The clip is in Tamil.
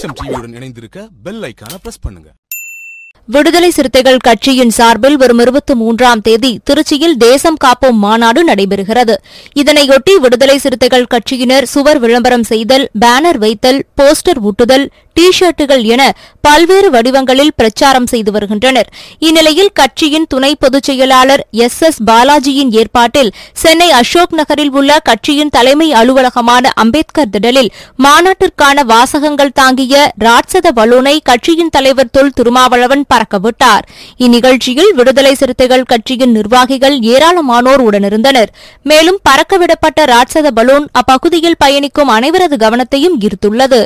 தேசம் டிவியுடன் இணைந்திருக்க பெல் ஐகானை பிரஸ் பண்ணுங்க. விடுதலை சிறுத்தைகள் கட்சியின் சார்பில் வரும் 23ஆம் தேதி திருச்சியில் தேசம் காப்போம் மாநாடு நடைபெறுகிறது. இதனையொட்டி விடுதலை சிறுத்தைகள் கட்சியினர் சுவர் விளம்பரம் செய்தல், பேனர் வைத்தல், போஸ்டர் ஒட்டுதல், டி ஷர்ட்டுகள் என பல்வேறு வடிவங்களில் பிரச்சாரம் செய்து வருகின்றனர். இந்நிலையில் கட்சியின் துணை பொதுச் செயலாளர் எஸ். பாலாஜியின் ஏற்பாட்டில் சென்னை அசோக் நகரில் உள்ள கட்சியின் தலைமை அலுவலகமான அம்பேத்கர் திடலில் மாநாட்டிற்கான வாசகங்கள் தாங்கிய ராட்சத பலூனை கட்சியின் தலைவர் தொல் திருமாவளவன் பறக்கவிட்டார். இந்நிகழ்ச்சியில் விடுதலை சிறுத்தைகள் கட்சியின் நிர்வாகிகள் ஏராளமானோர் உடனிருந்தனர். மேலும் பறக்கவிடப்பட்ட ராட்சத பலூன் அப்பகுதியில் பயணிக்கும் அனைவரது கவனத்தையும் ஈர்த்துள்ளது.